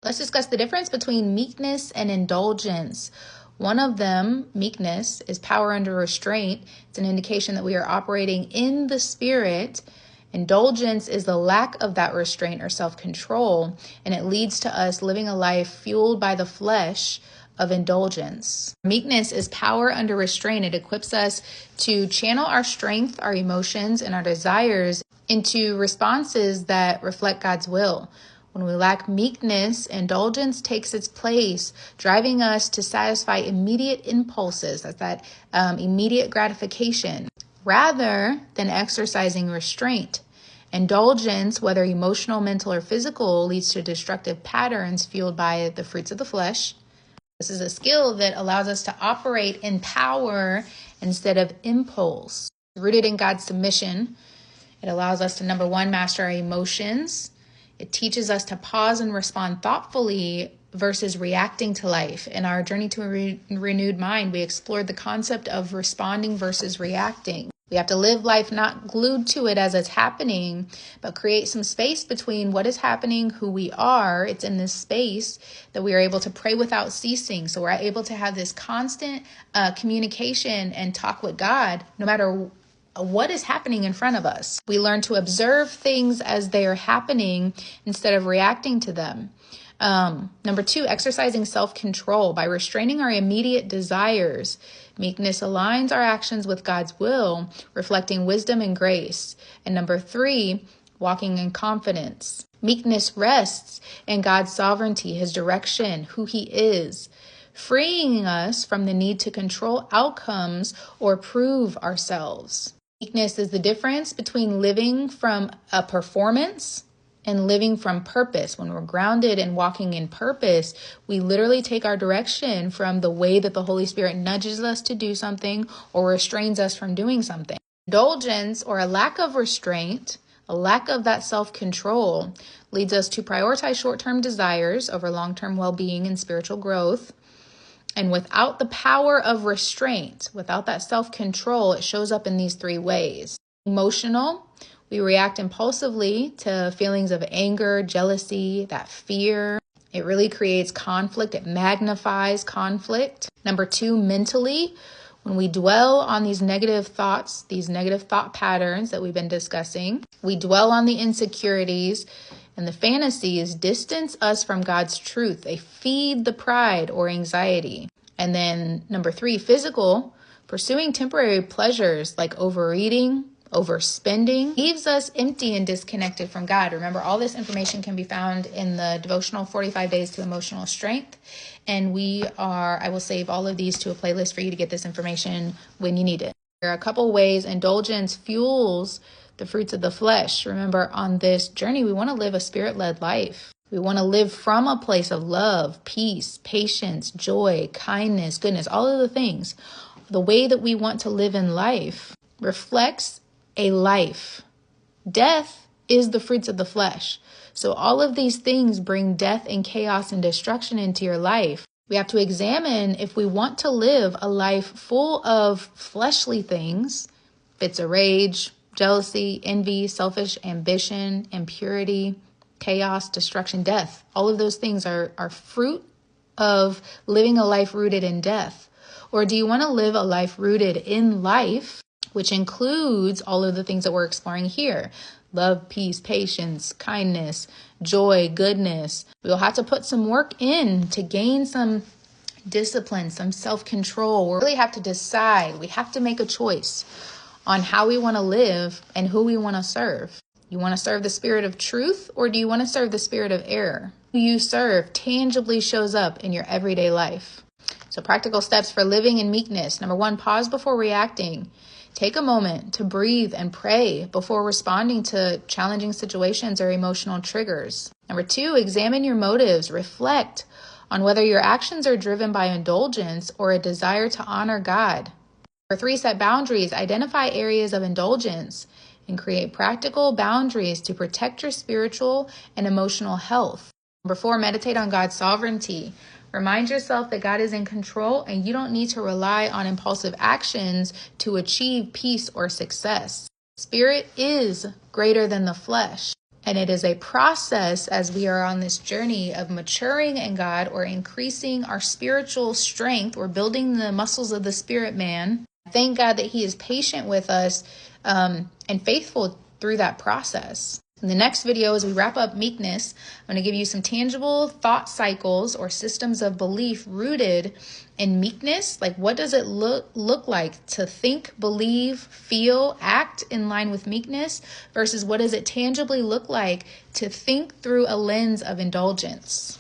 Let's discuss the difference between meekness and indulgence. One of them, meekness, is power under restraint. It's an indication that we are operating in the Spirit. Indulgence is the lack of that restraint or self-control, and it leads to us living a life fueled by the flesh of indulgence. Meekness is power under restraint. It equips us to channel our strength, our emotions, and our desires into responses that reflect God's will. When we lack meekness, indulgence takes its place, driving us to satisfy immediate impulses, that's that immediate gratification, rather than exercising restraint. Indulgence, whether emotional, mental, or physical, leads to destructive patterns fueled by the fruits of the flesh. This is a skill that allows us to operate in power instead of impulse. Rooted in God's submission, it allows us to, number one, master our emotions. It teaches us to pause and respond thoughtfully versus reacting to life. In our journey to a renewed mind, we explored the concept of responding versus reacting. We have to live life not glued to it as it's happening, but create some space between what is happening, who we are. It's in this space that we are able to pray without ceasing. So we're able to have this constant communication and talk with God, no matter what is happening in front of us. We learn to observe things as they are happening instead of reacting to them. Number two, exercising self-control by restraining our immediate desires. Meekness aligns our actions with God's will, reflecting wisdom and grace. And number three, walking in confidence. Meekness rests in God's sovereignty, his direction, who he is, freeing us from the need to control outcomes or prove ourselves. Meekness is the difference between living from a performance and living from purpose. When we're grounded and walking in purpose, we literally take our direction from the way that the Holy Spirit nudges us to do something or restrains us from doing something. Indulgence, or a lack of restraint, a lack of that self-control, leads us to prioritize short-term desires over long-term well-being and spiritual growth. And without the power of restraint, without that self-control, it shows up in these three ways. Emotional, we react impulsively to feelings of anger, jealousy, that fear. It really creates conflict. It magnifies conflict. Number two, mentally, when we dwell on these negative thoughts, these negative thought patterns that we've been discussing, we dwell on the insecurities and the fantasies distance us from God's truth. They feed the pride or anxiety. And then number three, physical, pursuing temporary pleasures like overeating, overspending, leaves us empty and disconnected from God. Remember, all this information can be found in the devotional 45 Days to Emotional Strength. And I will save all of these to a playlist for you to get this information when you need it. There are a couple ways indulgence fuels the fruits of the flesh. Remember, on this journey, we want to live a spirit-led life. We want to live from a place of love, peace, patience, joy, kindness, goodness, all of the things. The way that we want to live in life reflects a life. Death is the fruits of the flesh. So all of these things bring death and chaos and destruction into your life. We have to examine if we want to live a life full of fleshly things, fits of rage, jealousy, envy, selfish ambition, impurity, chaos, destruction, death. All of those things are fruit of living a life rooted in death. Or do you want to live a life rooted in life, which includes all of the things that we're exploring here? Love, peace, patience, kindness, joy, goodness. We'll have to put some work in to gain some discipline, some self-control. We really have to decide. We have to make a choice on how we want to live and who we want to serve. You want to serve the spirit of truth, or do you want to serve the spirit of error? Who you serve tangibly shows up in your everyday life. So practical steps for living in meekness. Number one, pause before reacting. Take a moment to breathe and pray before responding to challenging situations or emotional triggers. Number two, examine your motives. Reflect on whether your actions are driven by indulgence or a desire to honor God. Number three, set boundaries. Identify areas of indulgence and create practical boundaries to protect your spiritual and emotional health. Number four, meditate on God's sovereignty. Remind yourself that God is in control and you don't need to rely on impulsive actions to achieve peace or success. Spirit is greater than the flesh. And it is a process as we are on this journey of maturing in God or increasing our spiritual strength or building the muscles of the spirit man. Thank God that he is patient with us and faithful through that process. In the next video, as we wrap up meekness, I'm going to give you some tangible thought cycles or systems of belief rooted in meekness. Like, what does it look like to think, believe, feel, act in line with meekness versus what does it tangibly look like to think through a lens of indulgence?